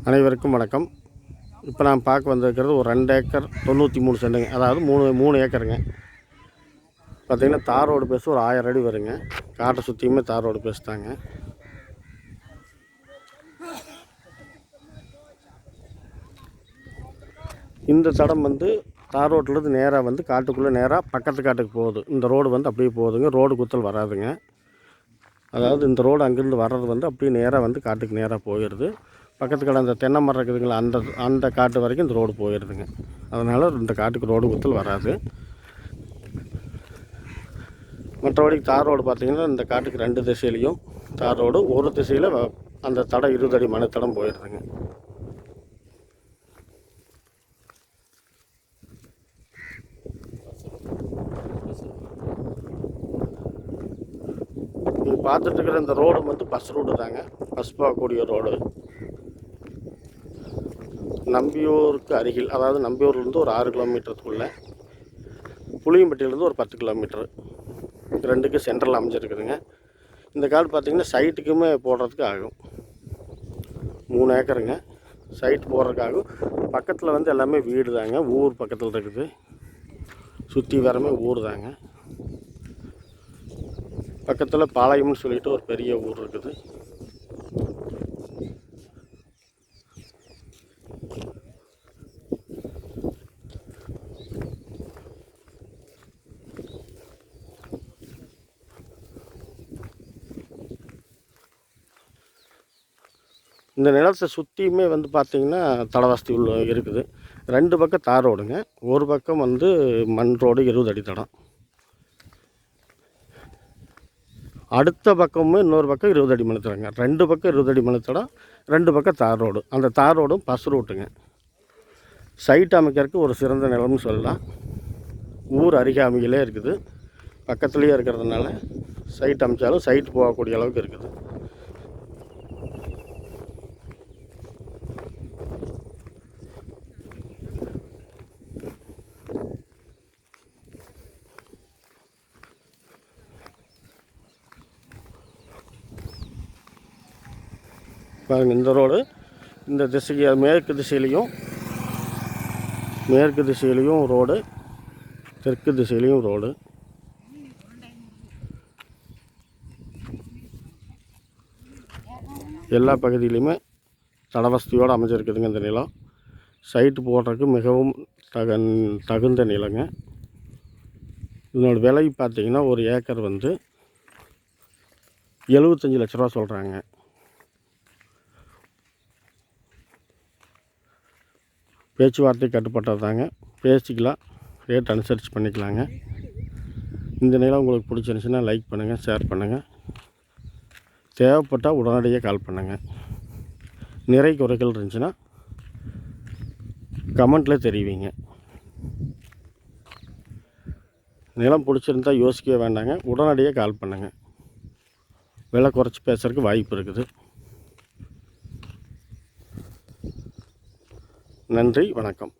அனைவருக்கும் வணக்கம். இப்போ நான் பார்க்க வந்திருக்கிறது ஒரு 2 ஏக்கர் 93 சென்ட்டுங்க. அதாவது 3 ஏக்கருங்க. பார்த்திங்கன்னா தார் ரோடு பேச ஒரு 1000 அடி வருங்க. காட்டை சுற்றியுமே தார் ரோடு பேஸ் தாங்க. இந்த தடம் வந்து தார் ரோட்லேருந்து நேராக வந்து காட்டுக்குள்ளே நேராக பக்கத்து காட்டுக்கு போகுது. இந்த ரோடு வந்து அப்படியே போகுதுங்க. ரோடு குத்தல் வராதுங்க. அதாவது இந்த ரோடு அங்கேருந்து வர்றது வந்து அப்படியே நேராக வந்து காட்டுக்கு நேராக போயிடுது. பக்கத்து கடை அந்த தென்னை மரம் இருக்குதுங்களா, அந்த காட்டு வரைக்கும் இந்த ரோடு போயிடுதுங்க. அதனால் இந்த காட்டுக்கு ரோடு குத்தல் வராது. மற்றபடி தார் ரோடு பார்த்திங்கன்னா இந்த காட்டுக்கு 2 திசையிலையும் தார் ரோடு, ஒரு திசையில் அந்த தடம் 20 அடி மணத்தடம் போயிடுதுங்க. நீங்கள் பார்த்துட்டு இருக்கிற இந்த ரோடு வந்து பஸ் ரூட்டு தாங்க. பஸ் போகக்கூடிய ரோடு. நம்பியூருக்கு அருகில், அதாவது நம்பியூர்லேருந்து ஒரு 6 கிலோமீட்டருக்குள்ளே, புளியம்பட்டியிலேருந்து ஒரு 10 கிலோமீட்டரு, ரெண்டுக்கு சென்ட்ரல் அமைஞ்சிருக்குதுங்க. இந்த காடு பார்த்திங்கன்னா சைட்டுக்குமே போடுறதுக்கு ஆகும். 3 ஏக்கருங்க. சைட்டு போடுறதுக்காகும். பக்கத்தில் வந்து எல்லாமே வீடு தாங்க. ஊர் பக்கத்தில் இருக்குது. சுற்றி வரமே ஊர் தாங்க. பக்கத்தில் பாளையம்னு சொல்லிட்டு ஒரு பெரிய ஊர் இருக்குது. இந்த நிலத்தை சுற்றியுமே வந்து பார்த்திங்கன்னா தடவசதி உள்ள இருக்குது. 2 பக்கம் தார் ரோடுங்க. ஒரு பக்கம் வந்து மண் ரோடு 20 அடி தடம். அடுத்த பக்கமும் இன்னொரு பக்கம் 20 அடி மணத்தடங்க. 2 பக்கம் 20 அடி மணத்தடம், 2 பக்கம் தார் ரோடு. அந்த தார் ரோடும் பஸ் ரூட்டுங்க. சைட் அமைக்கிறதுக்கு ஒரு சிறந்த நிலம்னு சொல்லலாம். ஊர் அருகாமையிலே இருக்குது. பக்கத்துலேயே இருக்கிறதுனால சைட் அமைச்சாலும் சைட் போகக்கூடிய அளவுக்கு இருக்குது. பாருங்கள், இந்த ரோடு இந்த திசைக்கு மேற்கு திசையிலையும் ரோடு, தெற்கு திசையிலையும் ரோடு. எல்லா பகுதியிலையுமே தடவசதியோடு அமைஞ்சிருக்குதுங்க. இந்த நிலம் சைட்டு போடுறதுக்கு மிகவும் தகுந்த நிலங்க. இதனோட விலை பார்த்திங்கன்னா ஒரு ஏக்கர் வந்து 75 லட்ச ரூபா சொல்கிறாங்க. பேச்சுவார்த்தை கட்டுப்பட்டது தாங்க. பேசிக்கலாம், ரேட் அனுசரித்து பண்ணிக்கலாங்க. இந்த நிலம் உங்களுக்கு பிடிச்சிருந்துச்சுன்னா லைக் பண்ணுங்கள், ஷேர் பண்ணுங்கள். தேவைப்பட்டால் உடனடியாக கால் பண்ணுங்கள். நிறை குறைகள் இருந்துச்சுன்னா கமெண்ட்டில் தெரிவிங்க. நிலம் பிடிச்சிருந்தால் யோசிக்கவே வேண்டாங்க, உடனடியாக கால் பண்ணுங்கள். விலை குறைச்சி பேசுகிறதுக்கு வாய்ப்பு இருக்குது. நன்றி, வணக்கம்.